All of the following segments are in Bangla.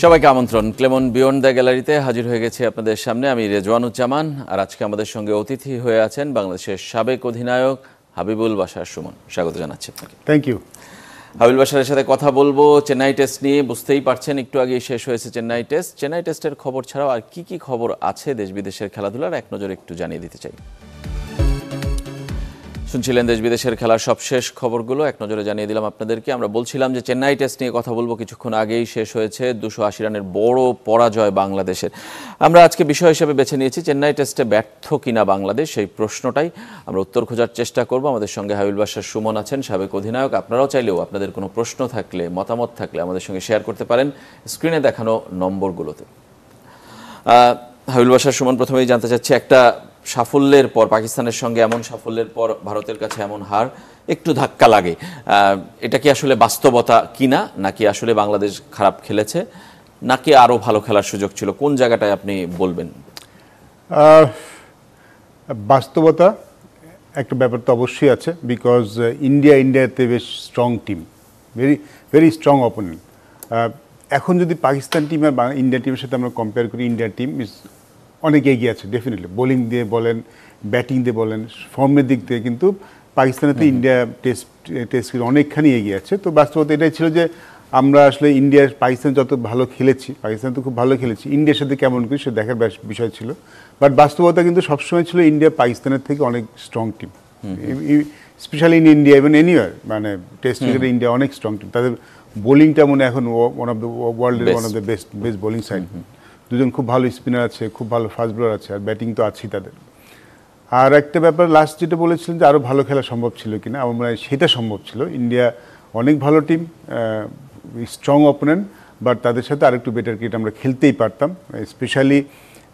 সবাইকে আমন্ত্রণ। ক্লেমন বিয়ন্ড দ্য গ্যালারিতে হাজির হয়ে গেছি আপনাদের সামনে। আমি রেজওয়ানুজ্জামান, আর আজকে আমাদের সঙ্গে অতিথি হয়ে আছেন বাংলাদেশের সাবেক অধিনায়ক হাবিবুল বাশার সুমন। স্বাগত জানাচ্ছি আপনাকে। Thank you. হাবিবুল বাশারের সাথে কথা বলবো চেন্নাই টেস্ট নিয়ে। বুঝতেই পারছেন একটু আগেই শেষ হয়েছে চেন্নাই টেস্ট। চেন্নাই টেস্টের খবর ছাড়াও আর কি খবর আছে দেশ বিদেশের খেলাধুলার এক নজরে একটু জানিয়ে দিতে চাই। শুনছিলেন দেশ বিদেশের খেলার সবশেষ খবরগুলো, এক নজরে জানিয়ে দিলাম আপনাদেরকে। আমরা বলছিলাম যে চেন্নাই টেস্ট নিয়ে কথা বলবো। কিছুক্ষণ আগেই শেষ হয়েছে 280 রানের বড় পরাজয় বাংলাদেশের। আমরা আজকে বিষয় হিসেবে বেছে নিয়েছি চেন্নাই টেস্টে ব্যর্থ কিনা বাংলাদেশ, সেই প্রশ্নটাই আমরা উত্তর খোঁজার চেষ্টা করব। আমাদের সঙ্গে হাবিবুল বাশার সুমন আছেন, সাবেক অধিনায়ক। আপনারাও চাইলেও আপনাদের কোনো প্রশ্ন থাকলে, মতামত থাকলে আমাদের সঙ্গে শেয়ার করতে পারেন স্ক্রিনে দেখানো নম্বরগুলোতে। হাবিবুল বাশার সুমন, প্রথমেই জানতে চাচ্ছি, একটা সাফল্যের পর, পাকিস্তানের সঙ্গে এমন সাফল্যের পর ভারতের কাছে এমন হার একটু ধাক্কা লাগে। এটা কি আসলে বাস্তবতা কিনা, নাকি আসলে বাংলাদেশ খারাপ খেলেছে, নাকি আরও ভালো খেলার সুযোগ ছিল? কোন জায়গাটায় আপনি বলবেন? বাস্তবতা একটা ব্যাপার তো অবশ্যই আছে, বিকজ ইন্ডিয়াতে বেশ strong team, very strong opponent. এখন যদি পাকিস্তান টিম আর ইন্ডিয়া টিমের সাথে আমরা কম্পেয়ার করি, ইন্ডিয়ান টিম ইজ অনেক এগিয়ে আছে ডেফিনেটলি। বোলিং দিয়ে বলেন, ব্যাটিং দিয়ে বলেন, ফর্মের দিক দিয়ে কিন্তু পাকিস্তানেতে ইন্ডিয়া টেস্ট অনেকখানি এগিয়ে আছে। তো বাস্তবতা এটাই ছিল যে আমরা আসলে পাকিস্তান যত ভালো খেলেছি, পাকিস্তান তো খুব ভালো খেলেছি, ইন্ডিয়ার সাথে কেমন করি সে দেখার বিষয় ছিল। বাট বাস্তবতা কিন্তু সবসময় ছিল ইন্ডিয়া পাকিস্তানের থেকে অনেক strong team, specially in India, even anywhere. মানে টেস্ট ক্রিকেটে ইন্ডিয়া অনেক স্ট্রং টিম। তাদের বোলিংটা মনে এখন ওয়ান অফ দ্য ওয়ার্ল্ডের one of the best bowling side. দুজন খুব ভালো স্পিনার আছে, খুব ভালো ফাস্ট বোলার আছে, আর ব্যাটিং তো আছেই তাদের। আর একটা ব্যাপার লাস্ট যেটা বলেছিলেন যে আরও ভালো খেলা সম্ভব ছিল কিনা, আমার মনে হয় সেটা সম্ভব ছিল। ইন্ডিয়া অনেক ভালো টিম, স্ট্রং অপোনেন্ট, বাট তাদের সাথে আরেকটু বেটার ক্রিকেট আমরা খেলতেই পারতাম। স্পেশালি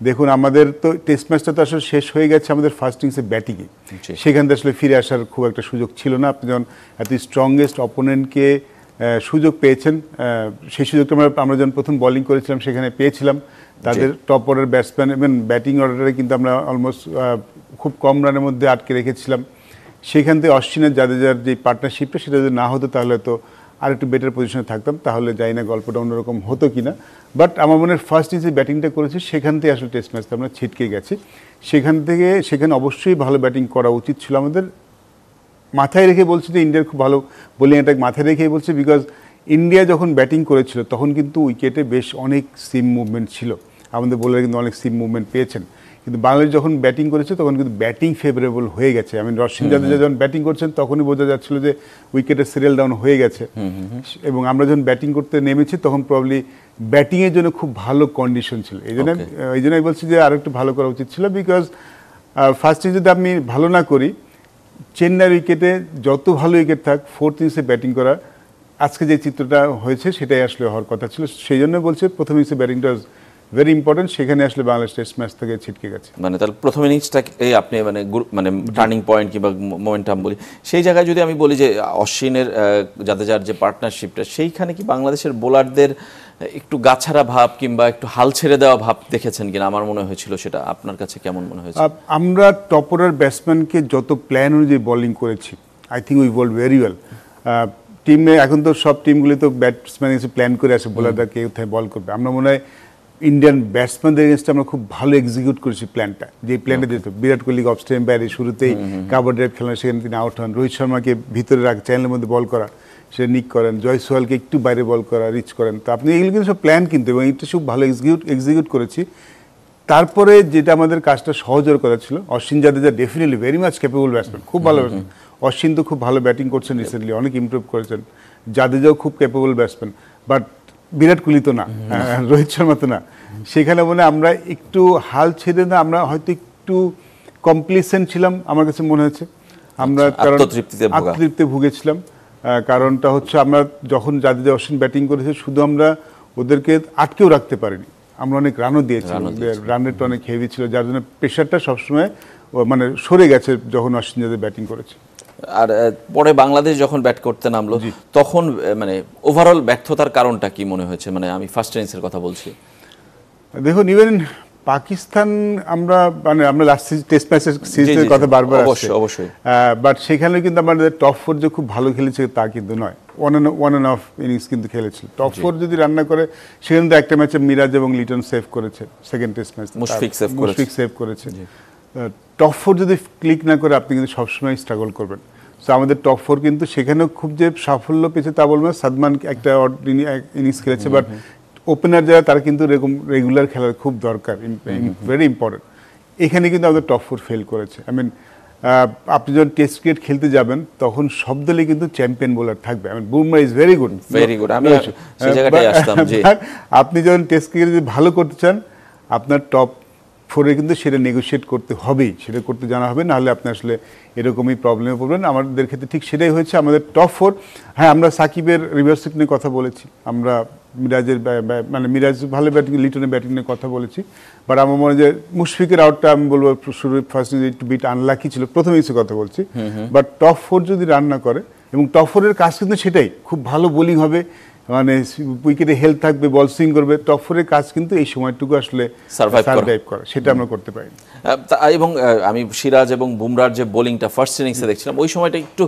দেখুন, আমাদের তো টেস্ট ম্যাচটা তো আসলে শেষ হয়ে গেছে আমাদের ফার্স্ট ইনিংসে ব্যাটিংয়ে, সেখান থেকে আসলে ফিরে আসার খুব একটা সুযোগ ছিল না। আপনি যখন এত স্ট্রংগেস্ট অপোনেন্টকে সুযোগ পেয়েছেন, সেই সুযোগটা আমরা যখন প্রথম বোলিং করেছিলাম সেখানে পেয়েছিলাম। তাদের টপ অর্ডার ব্যাটসম্যান এবং ব্যাটিং অর্ডারে কিন্তু আমরা অলমোস্ট খুব কম রানের মধ্যে আটকে রেখেছিলাম। সেখান থেকে অশ্বিনের জাদেজার যে পার্টনারশিপটা, সেটা যদি না হতো তাহলে তো আর একটু বেটার পজিশনে থাকতাম। তাহলে জানি না গল্পটা অন্যরকম হতো কিনা। বাট আমার মনে হয় ফার্স্ট ইনিংসে ব্যাটিংটা করেছি, সেখান থেকে আসলে টেস্ট ম্যাচটা আমরা ছিটকে গেছি। সেখানে অবশ্যই ভালো ব্যাটিং করা উচিত ছিল আমাদের। মাথায় রেখে বলছি যে ইন্ডিয়ার খুব ভালো বোলিং অ্যাটাক মাথায় রেখেই বলছে, বিকজ ইন্ডিয়া যখন ব্যাটিং করেছিল তখন কিন্তু উইকেটে বেশ অনেক সিম মুভমেন্ট ছিল, আমাদের বোলার কিন্তু অনেক সিম মুভমেন্ট পেয়েছেন। কিন্তু বাংলাদেশ যখন ব্যাটিং করেছে তখন কিন্তু ব্যাটিং ফেভারেবল হয়ে গেছে। রশিদ জাদেজা যখন ব্যাটিং করছেন তখনই বোঝা যাচ্ছিল যে উইকেটের সিরিয়াল ডাউন হয়ে গেছে। এবং আমরা যখন ব্যাটিং করতে নেমেছি তখন প্রবলি ব্যাটিংয়ের জন্য খুব ভালো কন্ডিশন ছিল। এই জন্য আমি বলছি যে আরও একটু ভালো করা উচিত ছিল, বিকজ ফার্স্ট ইনিংস যদি আমি ভালো না করি, চেন্নাই উইকেটে যত ভালো উইকেট থাক, ফোর্থ ইনিংসে ব্যাটিং করা, আজকে যে চিত্রটা হয়েছে সেটাই আসলে হওয়ার কথা ছিল। সেই জন্য বলছে প্রথম ইনিংসে ব্যাটিংটা ভেরি ইম্পর্টেন্ট, সেখানে আসলে বাংলাদেশ টেস্ট ম্যাচ থেকে ছিটকে গেছে। মানে তাহলে প্রথম ইনিংসটাকে আপনি মানে টার্নিং পয়েন্ট কিংবা মোমেন্টাম বলি, সেই জায়গায় যদি আমি বলি যে অশ্বিনের জাদেজার যে পার্টনারশিপটা, সেইখানে কি বাংলাদেশের বোলারদের একটু গাছাড়া ভাব কিংবা একটু হাল ছেড়ে দেওয়া ভাব দেখেছেন কিনা? আমার মনে হয়েছিল সেটা। আপনার কাছে কেমন মনে হয়েছে? আমরা টপ অর্ডার ব্যাটসম্যানকে যত প্ল্যান অনুযায়ী বোলিং করেছি, I think we bowled very well. টিমে এখন তো সব টিমগুলি তো ব্যাটসম্যান এসে প্ল্যান করে আসে বোলাররা কে কোথায় বল করবে। আমরা মনে হয় ইন্ডিয়ান ব্যাটসম্যানদের এগেনস্টে আমরা খুব ভালো এক্সিকিউট করেছি প্ল্যানটা, যে প্ল্যানটা দিত। বিরাট কোহলি অফ স্টেম ব্যারে শুরুতেই কাভার ড্রাইভ খেলেন, সেখানে তিনি আউট হন। রোহিত শর্মাকে ভিতরে চ্যানেলের মধ্যে বল করা, সেটা নিক করেন। জয়সওয়ালকে একটু বাইরে বল করা, রিচ করেন। তো আপনি এগুলো কিন্তু সব প্ল্যান কিন্তু, এবং এটা খুব ভালো এক্সিকিউট করেছি। তারপরে যেটা আমাদের কাজটা সহজের কথা ছিল, Ashwin Jadeja definitely very much capable batsman, খুব ভালো ব্যাটসম্যান। অশ্বিন তো খুব ভালো ব্যাটিং করছেন রিসেন্টলি, অনেক ইমপ্রুভ করেছেন। জাদেজাও খুব capable batsman, but Virat Kohli তো না, রোহিত শর্মা তো না। সেখানে মনে আমরা একটু হাল ছেড়ে না, আমরা হয়তো একটু কমপ্লিসেন্ট ছিলাম আমার কাছে মনে হয়েছে। আমরা কারণ আত্মতৃপ্তিতে ভুগেছিলাম। কারণটা হচ্ছে আমরা যখন জাদেজা অশ্বিন ব্যাটিং করেছে, শুধু আমরা ওদেরকে আটকেও রাখতে পারিনি, আমরা অনেক রানও দিয়েছি। রান রেটটা অনেক হেভি ছিল, যার জন্য প্রেশারটা সবসময় মানে সরে গেছে যখন অশ্বিন জাদেজা ব্যাটিং করেছে। আর পরে বাংলাদেশ যখন ব্যাট করতে নামলো, তখন মানে ওভারঅল ব্যর্থতার কারণটা কি মনে হয়েছে? মানে আমি ফার্স্ট ইনিংসের কথা বলছি। দেখুন, ইভেন পাকিস্তান আমরা লাস্ট টেস্ট ম্যাচের সিরিজের কথা বারবার আসছে, অবশ্যই বাট সেখানে কিন্তু আমাদের টপ 4 যে খুব ভালো খেলেছে তা কিন্তু নয়, ওয়ান অ্যান্ড অফ ইনিংস কিন্তু খেলেছিল। টপ 4 যদি রান্না করে, সেখানে তো একটা ম্যাচে মিরাজ এবং লিটন সেভ করেছে, second test match Mushfiq save করেছে। টপ 4 যদি ক্লিক না করে আপনি কিন্তু সবসময় স্ট্রাগল করবেন। সো আমাদের টপ 4 কিন্তু সেখানেও খুব যে সাফল্য পেয়েছে তা বলবো না। সাদমান একটা ইনিংস খেলেছে, বাট ওপেনার যারা তারা কিন্তু এরকম রেগুলার খেলার খুব দরকার, ভেরি ইম্পর্টেন্ট। এখানে কিন্তু আমাদের টপ 4 ফেল করেছে। আপনি যখন টেস্ট ক্রিকেট খেলতে যাবেন তখন সব দলে কিন্তু চ্যাম্পিয়ন বোলার থাকবে। বুমরা ইজ ভেরি গুড, আমি সেই জায়গাটায় আসলাম যে আপনি যখন টেস্ট ক্রিকেট যদি ভালো করতে চান, আপনার টপ 4-এ কিন্তু সেটা নেগোশিয়েট করতে হবেই, সেটা করতে জানা হবে, নাহলে আপনি আসলে এরকমই প্রবলেমে পড়বেন। আমাদের ক্ষেত্রে ঠিক সেটাই হয়েছে। আমাদের টপ 4, হ্যাঁ আমরা সাকিবের রিভার্সিক নিয়ে কথা বলেছি, আমরা মিরাজের মিরাজ ভালো ব্যাটিং, লিটনের ব্যাটিং নিয়ে কথা বলেছি, বাট আমার মনে হয় যে মুশফিকের আউটটা আমি বলবো শুরু ফার্স্ট একটু বিট আনলাকি ছিল, প্রথম ইনিংসে কথা বলছি। বাট টপ 4 যদি রান না করে, এবং টপ 4-এর কাজ কিন্তু সেটাই, খুব ভালো বোলিং হবে, উইকেটে হেলথ থাকবে, বল সুইং করবে। টপ 4-এর কাজ কিন্তু এই সময়টুকু আসলে সার্ভাইভ করা, সেটা আমরা করতে পারি। এবং আমি সিরাজ এবং বুমরার যে বোলিংটা ফার্স্ট ইনিংসে দেখছিলাম, ওই সময়টা একটু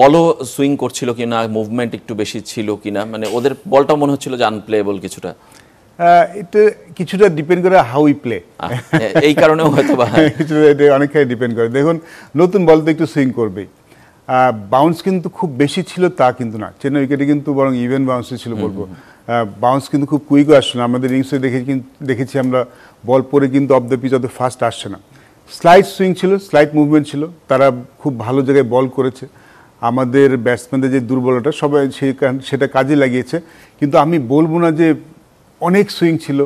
বলও সুইং করছিল কিনা, মুভমেন্ট একটু বেশি ছিল কিনা, ওদের বলটা মনে হচ্ছিল যে আনপ্লেয়েবল কিছুটা। এটা কিছুটা ডিপেন্ড করে হাউ উই প্লে, এই কারণেও হয়তো এটা অনেকটাই ডিপেন্ড করে। দেখুন, নতুন বল তো একটু সুইং করবেই, বাউন্স কিন্তু খুব বেশি ছিল তা কিন্তু না, চেন্নাই উইকেটে কিন্তু বরং ইভেন বাউন্সে ছিল বলবো। বাউন্স কিন্তু খুব কুইকও আসছে না, আমাদের ইনিংসে দেখেছি আমরা বল পরে কিন্তু অফ দ্য পিচ অত ফাস্ট আসছে না, স্লাইড সুইং ছিল, স্লাইড মুভমেন্ট ছিল, তারা খুব ভালো জায়গায় বল করেছে। আমাদের ব্যাটসম্যানদের যে দুর্বলতা সবাই সেটা কাজে লাগিয়েছে, কিন্তু আমি বলবো না যে অনেক সুইং ছিল,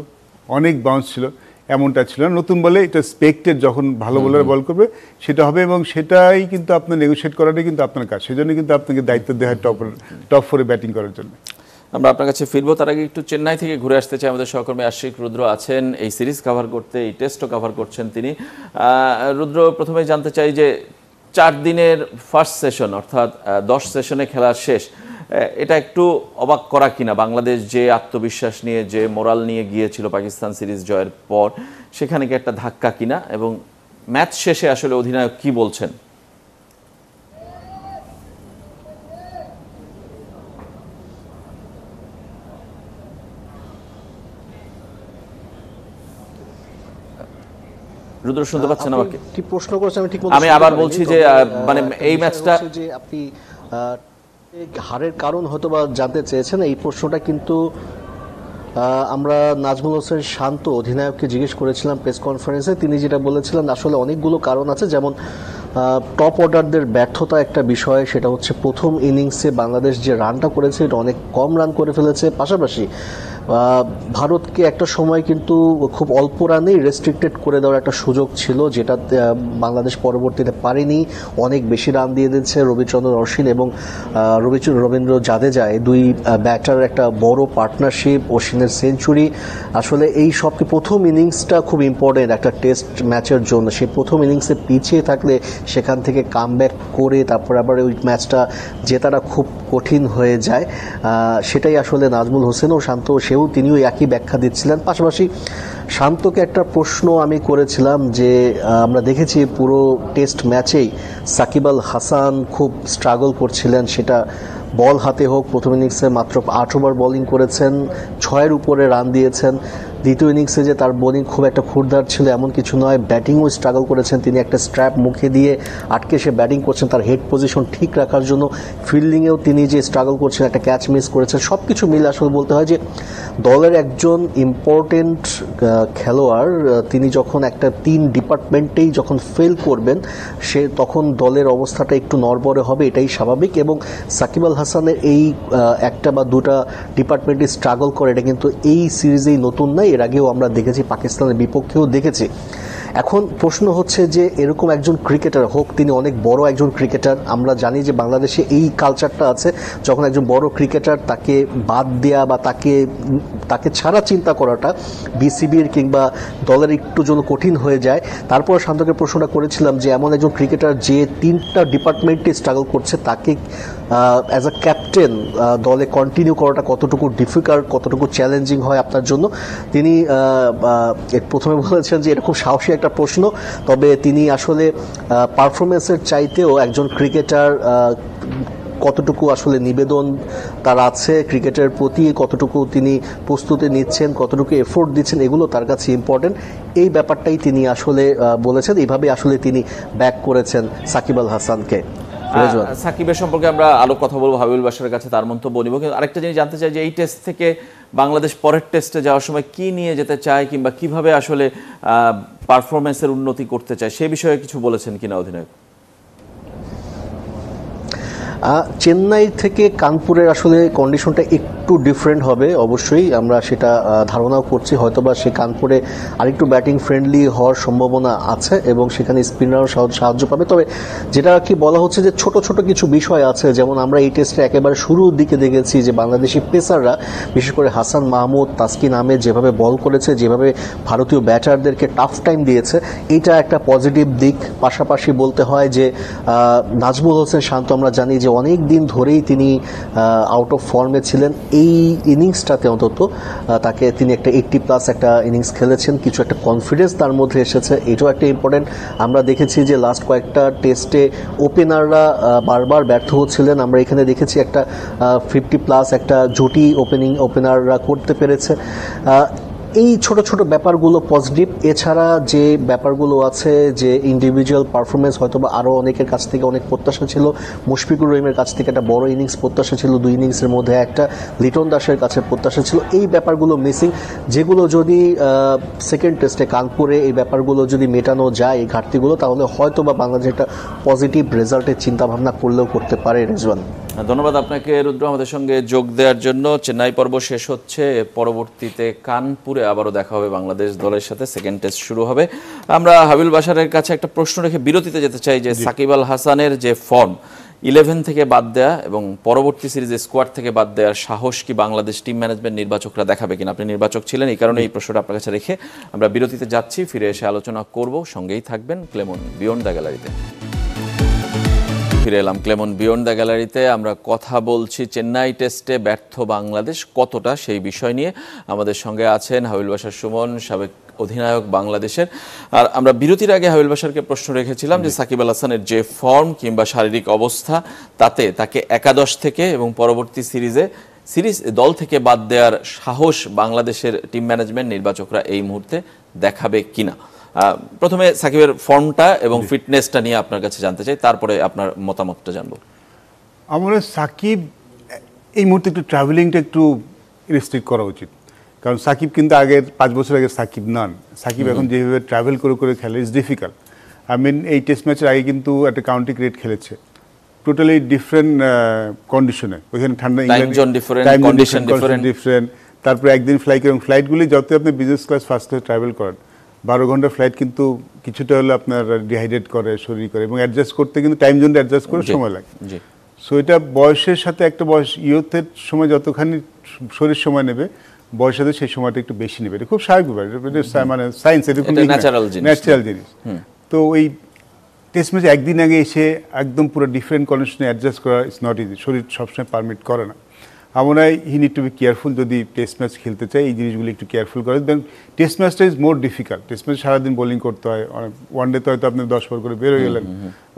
অনেক বাউন্স ছিল, এমনটা ছিল না। নতুন বলে এটা স্পেক্টেড, যখন ভালো বোলার বল করবে সেটা হবে, এবং সেটাই কিন্তু আপনার নেগোশিয়েট করাটাই কিন্তু আপনার কাজ, সেজন্য কিন্তু আপনাকে দায়িত্ব দেওয়া হয় টপ 4-এ ব্যাটিং করার জন্য। আমরা আপনার কাছে ফিরবো, তার আগে একটু চেন্নাই থেকে ঘুরে আসতে চাই। আমাদের সহকর্মী আশিক রুদ্র আছেন, এই সিরিজ কভার করতে, এই টেস্টও কভার করছেন তিনি। রুদ্র, প্রথমে জানতে চাই যে 4 দিনের ফার্স্ট সেশন, অর্থাৎ 10 সেশনে খেলা শেষ, এটা একটু অবাক করা কিনা? বাংলাদেশ যে আত্মবিশ্বাস নিয়ে, যে মোরাল নিয়ে গিয়েছিল পাকিস্তান সিরিজ জয়ের পর, সেখানে কি একটা ধাক্কা কিনা? এবং ম্যাচ শেষে আসলে অধিনায়ক কি বলছেন? রুদ্র, শুনতে পাচ্ছেন আমাকে? ঠিক প্রশ্ন করেছেন, আমি ঠিক আমি আবার বলছি যে এই ম্যাচটা যে আপনি হারের কারণ হয়তো বা জানতে চেয়েছেন, এই প্রশ্নটা কিন্তু আমরা নাজমুল হোসেন শান্ত অধিনায়ককে জিজ্ঞেস করেছিলাম প্রেস কনফারেন্সে। তিনি যেটা বলেছিলেন, আসলে অনেকগুলো কারণ আছে, যেমন টপ অর্ডারদের ব্যর্থতা একটা বিষয়, সেটা হচ্ছে প্রথম ইনিংসে বাংলাদেশ যে রানটা করেছে এটা অনেক কম রান করে ফেলেছে। পাশাপাশি ভারতকে একটা সময় কিন্তু খুব অল্প রানেই রেস্ট্রিক্টেড করে দেওয়ার একটা সুযোগ ছিল, যেটা বাংলাদেশ পরবর্তীতে পারেনি। অনেক বেশি রান দিয়ে দিচ্ছে রবিচন্দ্রন অশ্বিন এবং রবীন্দ্র জাদেজা, এই দুই ব্যাটার একটা বড় পার্টনারশিপ, অশ্বিনের সেঞ্চুরি। আসলে এই সবকে প্রথম ইনিংসটা খুব ইম্পর্টেন্ট একটা টেস্ট ম্যাচের জন্য। সেই প্রথম ইনিংসে পিছিয়ে থাকলে সেখান থেকে কামব্যাক করে তারপর আবার ওই ম্যাচটা জেতাটা খুব কঠিন হয়ে যায়। সেটাই আসলে নাজমুল হোসেন ও শান্ত তিনিও একই ব্যাখ্যা দিচ্ছিলেন। পাশাপাশি শান্তকে একটা প্রশ্ন আমি করেছিলাম যে আমরা দেখেছি পুরো টেস্ট ম্যাচেই সাকিব আল হাসান খুব স্ট্রাগল করছিলেন, সেটা বল হাতে হোক। প্রথম ইনিংসে মাত্র 8 ওভার বোলিং করেছেন, 6-এর উপরে রান দিয়েছেন। দ্বিতীয় ইনিংসে যে তার বোলিং খুব একটা খুরদার ছিল এমন কিছু নয়, ব্যাটিংও স্ট্রাগল করেছেন তিনি, একটা স্ট্র্যাপ মুখে দিয়ে আটকে সে ব্যাটিং করছেন তার হেড পজিশন ঠিক রাখার জন্য। ফিল্ডিংয়েও তিনি যে স্ট্রাগল করছেন, একটা ক্যাচ মিস করেছেন। সব কিছু মিলে আসলে বলতে হয় যে দলের একজন ইম্পর্টেন্ট খেলোয়াড় তিনি যখন একটা 3 ডিপার্টমেন্টেই যখন ফেল করবেন, সে তখন দলের অবস্থাটা একটু নড়বড়ে হবে, এটাই স্বাভাবিক। এবং সাকিব আল হাসানের এই একটা বা দুটা ডিপার্টমেন্টে স্ট্রাগল করে, এটা কিন্তু এই সিরিজেই নতুন নয়, এর আগেও আমরা দেখেছি, পাকিস্তানের বিপক্ষেও দেখেছি। এখন প্রশ্ন হচ্ছে যে এরকম একজন ক্রিকেটার হোক, তিনি অনেক বড় একজন ক্রিকেটার, আমরা জানি যে বাংলাদেশে এই কালচারটা আছে, যখন একজন বড় ক্রিকেটার তাকে বাদ দেয়া বা তাকে তাকে ছাড়া চিন্তা করাটা বিসিবির কিংবা দলের একটু জন্য কঠিন হয়ে যায়। তারপর শান্তকে প্রশ্নটা করেছিলাম যে এমন একজন ক্রিকেটার যে 3টা ডিপার্টমেন্টে স্ট্রাগল করছে, তাকে অ্যাজ আ ক্যাপ্টেন দলে কন্টিনিউ করাটা কতটুকু ডিফিকাল্ট, কতটুকু চ্যালেঞ্জিং হয় আপনার জন্য। তিনি প্রথমে বলেছেন যে এরকম সাহসী একটা প্রশ্ন, তবে তিনি আসলে পারফরমেন্সের চাইতেও একজন ক্রিকেটার কতটুকু আসলে নিবেদন তার আছে ক্রিকেটের প্রতি, কতটুকু তিনি প্রস্তুতি নিচ্ছেন, কতটুকু এফোর্ট দিচ্ছেন, এগুলো তার কাছে ইম্পর্টেন্ট। এই ব্যাপারটাই তিনি আসলে বলেছেন, এইভাবে আসলে তিনি ব্যাক করেছেন সাকিব আল হাসানকে। সাকিবের সম্পর্কে আমরা আলো কথা বলবো, হাবিবুল বাশারের কাছে তার মন্তব্য নিব, কিন্তু আরেকটা জিনিস জানতে চাই যে এই টেস্ট থেকে বাংলাদেশ পরের টেস্টে যাওয়ার সময় কি নিয়ে যেতে চায় কিংবা কিভাবে আসলে পারফরমেন্সের উন্নতি করতে চায়, সে বিষয়ে কিছু বলেছেন কিনা অধিনায়ক? চেন্নাই থেকে কানপুরের আসলে কন্ডিশনটা একটু ডিফারেন্ট হবে, অবশ্যই আমরা সেটা ধারণাও করছি। হয়তোবা সে কানপুরে আরেকটু ব্যাটিং ফ্রেন্ডলি হওয়ার সম্ভাবনা আছে এবং সেখানে স্পিনারও সাহায্য পাবে। তবে যেটা কি বলা হচ্ছে যে ছোট ছোট কিছু বিষয় আছে, যেমন আমরা এই টেস্টে একেবারে শুরুর দিকে দেখেছি যে বাংলাদেশি পেসাররা বিশেষ করে হাসান মাহমুদ, তাসকিন আহমেদ যেভাবে বল করেছে, যেভাবে ভারতীয় ব্যাটারদেরকে টাফ টাইম দিয়েছে, এটা একটা পজিটিভ দিক। পাশাপাশি বলতে হয় যে নাজমুল হোসেন শান্ত আমরা জানি যে অনেক দিন ধরেই তিনি আউট অফ ফর্মে ছিলেন। এই ইনিংসটাতে অন্তত তাকে তিনি একটা 80+ একটা ইনিংস খেলেছেন, কিছু একটা কনফিডেন্স তার মধ্যে এসেছে, এটাও একটা ইম্পর্টেন্ট। আমরা দেখেছি যে লাস্ট কয়েকটা টেস্টে ওপেনাররা বারবার ব্যর্থ হচ্ছিলেন, আমরা এখানে দেখেছি একটা 50+ একটা জুটি ওপেনাররা করতে পেরেছে। এই ছোট ছোট ব্যাপারগুলো পজিটিভ। এছাড়া যে ব্যাপারগুলো আছে যে ইন্ডিভিজুয়াল পারফরমেন্স হয়তোবা আরও অনেকের কাছ থেকে অনেক প্রত্যাশা ছিল। মুশফিকুর রহিমের কাছ থেকে একটা বড় ইনিংস প্রত্যাশা ছিল, 2 ইনিংসের মধ্যে একটা লিটন দাসের কাছে প্রত্যাশা ছিল। এই ব্যাপারগুলো মিসিং, যেগুলো যদি সেকেন্ড টেস্টে কানপুরে এই ব্যাপারগুলো যদি মেটানো যায়, এই ঘাটতিগুলো, তাহলে হয়তোবা বাংলাদেশ একটা পজিটিভ রেজাল্টের চিন্তাভাবনা করলেও করতে পারে। রেজওয়ান, ধন্যবাদ আপনাকে রুদ্র আমাদের সঙ্গে যোগ দেওয়ার জন্য। চেন্নাই পর্ব শেষ হচ্ছে, পরবর্তীতে কানপুরে আবারও দেখা হবে বাংলাদেশ দলের সাথে, সেকেন্ড টেস্ট শুরু হবে। আমরা হাবিবুল বাশারের কাছে একটা প্রশ্ন রেখে বিরতিতে যেতে চাই যে সাকিব আল হাসানের যে ফর্ম, 11 থেকে বাদ দেয়া এবং পরবর্তী সিরিজে স্কোয়াড থেকে বাদ দেওয়ার সাহস কি বাংলাদেশ টিম ম্যানেজমেন্ট নির্বাচকরা দেখাবে কিনা? আপনি নির্বাচক ছিলেন, এই কারণে এই প্রশ্নটা আপনার কাছে রেখে আমরা বিরতিতে যাচ্ছি, ফিরে এসে আলোচনা করব। সঙ্গেই থাকবেন ক্লেমন বিয়ন্ড দ্য গ্যালারিতে। ফিরে এলাম ক্লেমন বিয়ন্ড দ্য গ্যালারিতে। আমরা কথা বলছি চেন্নাই টেস্টে ব্যর্থ বাংলাদেশ কতটা, সেই বিষয় নিয়ে। আমাদের সঙ্গে আছেন হাবিবুল বাশার সুমন, সাবেক অধিনায়ক বাংলাদেশের। আর আমরা বিরতির আগে হাবিবুল বাশারকে প্রশ্ন রেখেছিলাম যে সাকিব আল হাসানের যে ফর্ম কিংবা শারীরিক অবস্থা, তাতে তাকে একাদশ থেকে এবং পরবর্তী সিরিজ দল থেকে বাদ দেওয়ার সাহস বাংলাদেশের টিম ম্যানেজমেন্ট নির্বাচকরা এই মুহূর্তে দেখাবে কিনা। প্রথমে সাকিবের ফর্মটা এবং ফিটনেসটা নিয়ে আপনার কাছে জানতে চাই, তারপরে আপনার মতামতটা জানবো। আমার সাকিব এই মুহূর্তে একটু ট্রাভেলিংটা একটু রেস্ট্রিক্ট করা উচিত, কারণ সাকিব কিন্তু আগের 5 বছর আগে সাকিব নন। সাকিব এখন যেভাবে ট্রাভেল করে করে খেলে ইজ ডিফিকাল্ট। এই টেস্ট ম্যাচের আগে কিন্তু একটা কাউন্টি ক্রিকেট খেলেছে, টোটালি ডিফারেন্ট কন্ডিশনে। ওইখানে ঠান্ডা, ডিফারেন্ট। তারপরে একদিন ফ্লাইটগুলি যত আপনি business class first class travel করেন, 12 ঘন্টা ফ্লাইট কিন্তু কিছুটা হলে আপনার ডিহাইড্রেট করে, শরীর করে, এবং অ্যাডজাস্ট করতে কিন্তু টাইম জোনটা অ্যাডজাস্ট করে সময় লাগে। সো এটা বয়সের সাথে একটা বয়স, ইয়থের সময় যতখানি শরীর সময় নেবে, বয়সের সাথে সেই সময়টা একটু বেশি নেবে। এটা খুব স্বাভাবিক ব্যাপার, মানে সায়েন্স, এটা ন্যাচারাল জিনিস। তো ওই টেস্ট ম্যাচে একদিন আগে এসে একদম পুরো ডিফারেন্ট কন্ডিশনে অ্যাডজাস্ট করা ইজ নট ইজি, শরীর সবসময় পারমিট করে না। আমার মনে হয় he need to be careful, যদি টেস্ট ম্যাচ খেলতে চাই এই জিনিসগুলো একটু কেয়ারফুল করে। দেন টেস্ট ম্যাচটা is more difficult. Test match সারাদিন বোলিং করতে হয়, ওয়ান ডেতে হয়তো আপনি 10 ওভার করে বের হয়ে গেলেন,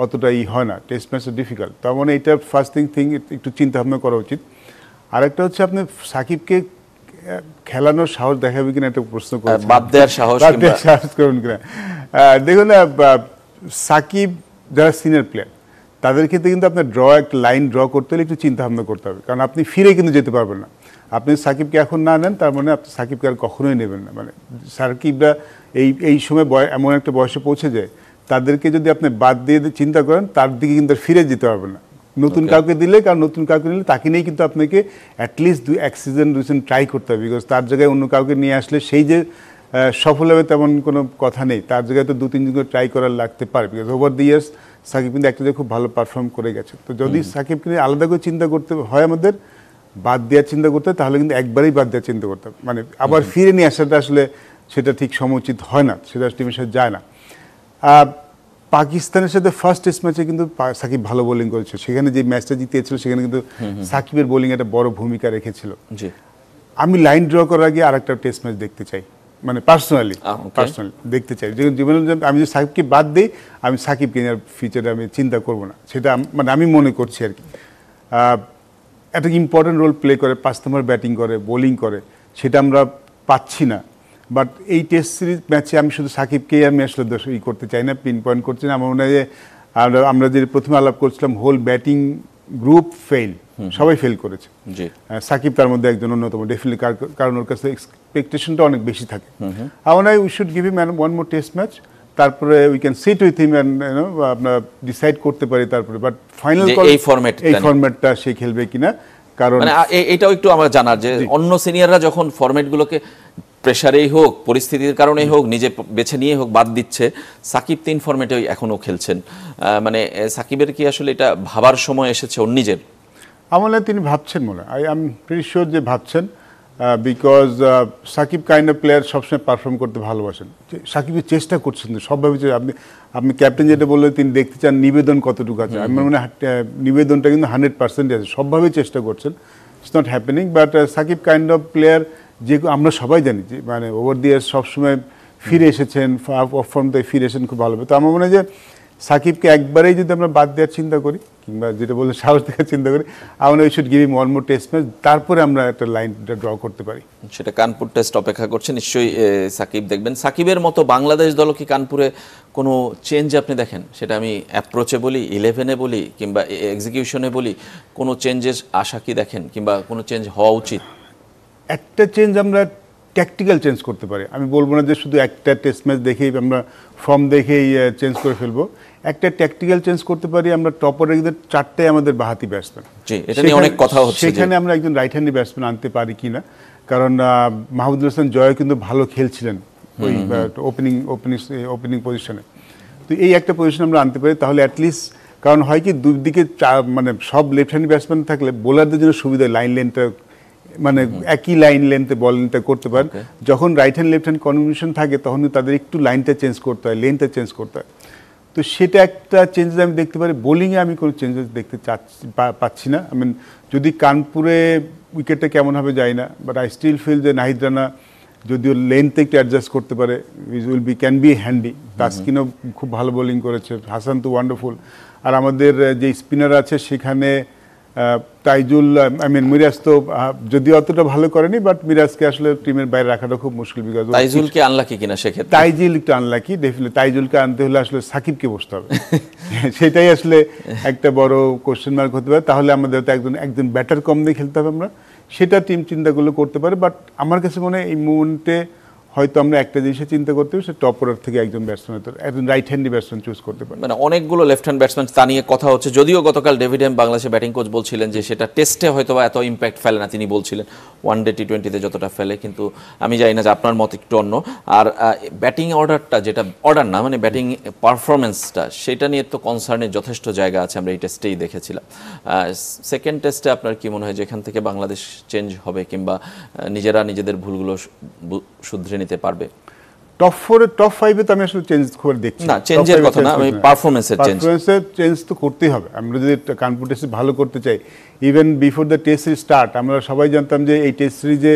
অতটা হয় না। টেস্ট ম্যাচটা ডিফিকাল্ট। তার মানে এটা ফার্স্ট থিং একটু চিন্তা ভাবনা করা উচিত। আরেকটা হচ্ছে আপনি সাকিবকে খেলানোর সাহস দেখাবে কিনা একটা প্রশ্ন করেছেন, বাদ দেওয়ার সাহস করুন কিনা। দেখুন, সাকিব যারা সিনিয়র প্লেয়ার, তাদের ক্ষেত্রে কিন্তু আপনার একটা লাইন ড্র করতে হলে একটু চিন্তা ভাবনা করতে হবে, কারণ আপনি ফিরে কিন্তু যেতে পারবেন না। আপনি সাকিবকে এখন না নেন, তার মানে আপনি সাকিবকে আর কখনোই নেবেন না। মানে সাকিবরা এই সময় এমন একটা বয়সে পৌঁছে যায়, তাদেরকে যদি আপনি বাদ দিয়ে চিন্তা করেন, তার দিকে কিন্তু ফিরে যেতে পারবেন না। নতুন কাউকে দিলে, কারণ নতুন কাউকে নিলে তাকে নিয়েই কিন্তু আপনাকে অ্যাটলিস্ট 1 সিজন 2 সিজন ট্রাই করতে হবে, বিকজ তার জায়গায় অন্য কাউকে নিয়ে আসলে সেই যে সফল হবে তেমন কোনো কথা নেই। তার জায়গায় তো 2-3 জন করে ট্রাই করার লাগতে পারে, because over the years Shakib কিন্তু একটা খুব ভালো পারফর্ম করে গেছে। তো যদি সাকিবকে নিয়ে আলাদা করে চিন্তা করতে হয় আমাদের, বাদ দেওয়ার চিন্তা করতে হয়, তাহলে কিন্তু একবারেই বাদ দেওয়ার চিন্তা করতে হবে। মানে আবার ফিরে নিয়ে আসাটা আসলে সেটা ঠিক সমুচিত হয় না, সেটা টিমের সাথে যায় না। পাকিস্তানের সাথে ফার্স্ট টেস্ট ম্যাচে কিন্তু সাকিব ভালো বোলিং করেছে, সেখানে যে ম্যাচটা জিতিয়েছিল সেখানে কিন্তু সাকিবের বোলিং একটা বড় ভূমিকা রেখেছিল। আমি লাইন ড্র করার আগে আরেকটা টেস্ট ম্যাচ দেখতে চাই, মানে পার্সোনালি দেখতে চাই। জীবনে আমি যদি সাকিবকে বাদ দিই, আমি সাকিবকে নিয়ে ফিউচারে আমি চিন্তা করব না, সেটা মানে আমি মনে করছি আর কি। একটা ইম্পর্টেন্ট রোল প্লে করে, 5 নম্বর ব্যাটিং করে, বোলিং করে, সেটা আমরা পাচ্ছি না। বাট এই টেস্ট সিরিজ ম্যাচে আমি শুধু সাকিবকেই আমি আসলে করতে চাই না, পিন পয়েন্ট করছি না। আমার মনে হয় যে আমরা যে প্রথমে আলাপ করছিলাম, হোল ব্যাটিং গ্রুপ ফেল, সবাই ফেল করেছে, সাকিব তার মধ্যে একজন অন্যতম ডেফিনেটলি, কারণ ওর কাছে এক্সপেকটেশনটা অনেক বেশি থাকে। আমার মনে হয় we should give him one more test match, তারপরে we can sit with him and আমরা ডিসাইড করতে পারি তারপরে। বাট ফাইনাল এই ফরম্যাটটা সে খেলবে কিনা, কারণ এটাও একটু আমরা জানার যে অন্য সিনিয়ররা যখন ফরম্যাটগুলোকে প্রেসারেই হোক, পরিস্থিতির কারণেই হোক, নিজে বেছে নিয়ে হোক বাদ দিচ্ছে, সাকিব 3 ফরম্যাটে এখনও খেলছেন। মানে সাকিবের কি আসলে এটা ভাবার সময় এসেছে ওর নিজের? আমার মনে হয় তিনি ভাবছেন, মনে হয় আই এম প্রিটি শিওর যে ভাবছেন, because Shakib kind of player সবসময় পারফর্ম করতে ভালোবাসেন। সাকিবের চেষ্টা করছেন সবভাবে। আপনি ক্যাপ্টেন যেটা বললেন, তিনি দেখতে চান নিবেদন কতটুকু আছে। আমি মনে হয় নিবেদনটা কিন্তু 100% আছে, সবভাবেই চেষ্টা করছেন। It's not happening, but Shakib kind of player যে আমরা সবাই জানি যে মানে ওভার দি ইয়ার্স সবসময় ফিরে এসেছেন, অফ ফর্ম থেকে ফিরে এসেছেন খুব ভালোভাবে। তো আমার মনে হয় যে সাকিবকে একবারেই যদি আমরা বাদ দেওয়ার চিন্তা করি, কিংবা যেটা বললে সাহস দেওয়ার চিন্তা করি, আমরা we should give him one more test match, তারপরে আমরা একটা লাইনটা ড্র করতে পারি। সেটা কানপুর টেস্ট অপেক্ষা করছে নিশ্চয়ই সাকিব দেখবেন। সাকিবের মতো বাংলাদেশ দল কি কানপুরে কোনো চেঞ্জ আপনি দেখেন? সেটা আমি অ্যাপ্রোচে বলি, 11-এ বলি, কিংবা এক্সিকিউশনে বলি, কোনো চেঞ্জের আশা কি দেখেন, কিংবা কোনো চেঞ্জ হওয়া উচিত? একটা চেঞ্জ আমরা ট্যাকটিক্যাল চেঞ্জ করতে পারি। আমি বলবো না যে শুধু একটা টেস্ট ম্যাচ দেখেই আমরা ফর্ম দেখেই চেঞ্জ করে ফেলবো। একটা ট্যাকটিক্যাল চেঞ্জ করতে পারি, আমরা টপ অর্ডারে 4টাই আমাদের বাহাতি ব্যাটসম্যান, অনেক কথা হচ্ছে, সেখানে আমরা একজন রাইট হ্যান্ডি ব্যাটসম্যান আনতে পারি কিনা। কারণ মাহমুদুল হাসান জয় কিন্তু ভালো খেলছিলেন ওই ওপেনিং পজিশনে। তো এই একটা পজিশন আমরা আনতে পারি, তাহলে অ্যাটলিস্ট, কারণ হয় কি দুই দিকে মানে সব লেফট হ্যান্ডি ব্যাটসম্যান থাকলে বোলারদের জন্য সুবিধা, লাইন লেন্থটা মানে একই লাইন লেন্থে বলটা করতে পারেন। যখন right hand left hand combination থাকে তখন তাদের একটু লাইনটা চেঞ্জ করতে হয়, লেন্থটা চেঞ্জ করতে হয়। তো সেটা একটা চেঞ্জেস আমি দেখতে পারি। বোলিংয়ে আমি কোনো চেঞ্জেস দেখতে পাচ্ছি না। আমি যদি কানপুরে উইকেটটা কেমন হবে যাই না, বাট আই স্টিল ফিল যে নাহিদ রানা যদিও লেন্থে একটু অ্যাডজাস্ট করতে পারে, ক্যান বি হ্যান্ডি। তাসকিনও খুব ভালো বোলিং করেছে, হাসান তো ওয়ান্ডারফুল। আর আমাদের যে স্পিনার আছে সেখানে তাইজুল, মিরাজ তো যদিও অতটা ভালো করেনি, বাট মিরাজকে আসলে টিমের বাইরে রাখাটা খুব মুশকিল। বিকজ তাইজুলকে আনলাকি কিনা সেক্ষেত্রে? তাইজুল একটু আনলাকি, ডেফিনেটলি। তাইজুলকে আনতে হলে আসলে সাকিবকে বসতে হবে, সেটাই আসলে একটা বড় কোশ্চেন মার্ক হতে পারে। তাহলে আমাদের তো একজন ব্যাটার কম দিয়ে খেলতে হবে, আমরা সেটা টিম চিন্তাগুলো করতে পারে। বাট আমার কাছে মনে হয় এই মুভমেন্টে হয়তো আমরা একটা জিনিসে চিন্তা করতে হবে, সে টপ অর্ডার থেকে একজন ব্যাটসম্যান, একজন রাইট হ্যান্ডি ব্যাটসম্যান চুজ করতে পারে। মানে অনেকগুলো লেফট হ্যান্ড ব্যাটসম্যান তা নিয়ে কথা হচ্ছে, যদিও গতকাল ডেভিড হেম বাংলাদেশের ব্যাটিং কোচ বলছিলেন যে সেটা টেস্টে হয়তো এত ইম্প্যাক্ট ফেলে না, তিনি বলছিলেন ওয়ানডে টি20তে যতটা ফেলে। কিন্তু আমি জানি না যে আপনার মত একটু অন্য। আর ব্যাটিং অর্ডারটা, যেটা অর্ডার না মানে ব্যাটিং পারফরমেন্সটা, সেটা নিয়ে তো কনসার্নের যথেষ্ট জায়গা আছে, আমরা এই টেস্টেই দেখেছিলাম। সেকেন্ড টেস্টে আপনার কি মনে হয় যেখান থেকে বাংলাদেশ চেঞ্জ হবে, কিংবা নিজেরা নিজেদের ভুলগুলো শুধরে নিতে পারবে? টপ 4 টপ 5 তো আমি আসলে চেঞ্জ করে দেখছি না, চেঞ্জের কথা না, আমি পারফরম্যান্সের চেঞ্জ তো করতেই হবে। আমরা যদি কানপুর টেস্ট ভালো করতে চাই, even before the test series start আমরা সবাই জানতাম যে এই টেস্ট সিরিজে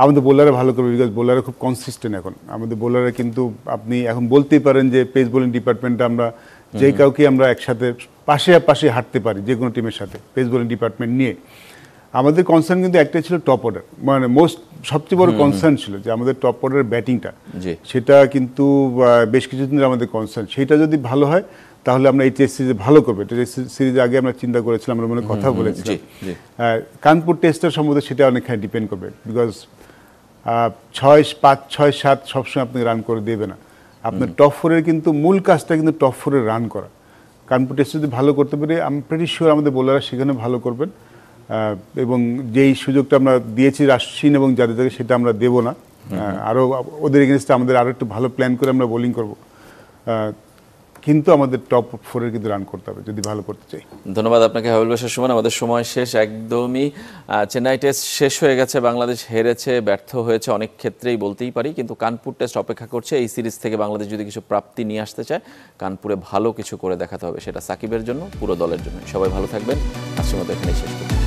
আমাদের বোলাররা ভালো করবে, বিকজ বোলাররা খুব কনসিস্টেন্ট। এখন আমাদের বোলাররা কিন্তু আপনি এখন বলতেই পারেন যে পেস বোলিং ডিপার্টমেন্টে আমরা যে কাউকে আমরা একসাথে পাশে হাঁটতে পারি যে কোনো টিমের সাথে, পেস বোলিং ডিপার্টমেন্ট নিয়ে। আমাদের কনসার্ন কিন্তু একটাই ছিল টপ অর্ডার, মানে সবচেয়ে বড় কনসার্ন ছিল যে আমাদের টপ অর্ডারের ব্যাটিংটা, সেটা কিন্তু বেশ কিছুদিন আমাদের কনসার্ন। সেটা যদি ভালো হয় তাহলে আমরা এই টেস্ট সিরিজে ভালো করবো। টেস্ট সিরিজে আগে আমরা চিন্তা করেছিলাম, আমরা মনে কথা বলেছিলাম। কানপুর টেস্টের সম্বন্ধে সেটা অনেকখানি ডিপেন্ড করবে, বিকজ 6-5, 6-7 সবসময় আপনি রান করে দেবে না। আপনার টপ 4-এর কিন্তু মূল কাজটা কিন্তু টপ 4-এর রান করা। কানপুর টেস্ট যদি ভালো করতে পারি, আমি প্রিটি শিওর আমাদের বোলাররা সেখানে ভালো করবেন। এবং যেই সুযোগটা আমরা দিয়েছি রাশিন এবং জাদেজাকে, সেটা আমরা দেবো না। আরও ওদের এগেনস্টে আমাদের আরও একটু ভালো প্ল্যান করে আমরা বোলিং করবো। কিন্তু আমাদের টপ 4-এর কিন্তু রান করতে হবে যদি ভালো করতে চাই। ধন্যবাদ আপনাকে হাবিবুল বাশার সুমন। আমাদের সময় শেষ একদমই। চেন্নাই টেস্ট শেষ হয়ে গেছে, বাংলাদেশ হেরেছে, ব্যর্থ হয়েছে অনেক ক্ষেত্রেই বলতেই পারি, কিন্তু কানপুর টেস্ট অপেক্ষা করছে। এই সিরিজ থেকে বাংলাদেশ যদি কিছু প্রাপ্তি নিয়ে আসতে চায়, কানপুরে ভালো কিছু করে দেখাতে হবে, সেটা সাকিবের জন্য, পুরো দলের জন্য। সবাই ভালো থাকবেন। আজকের মতো এখানেই শেষ করছি।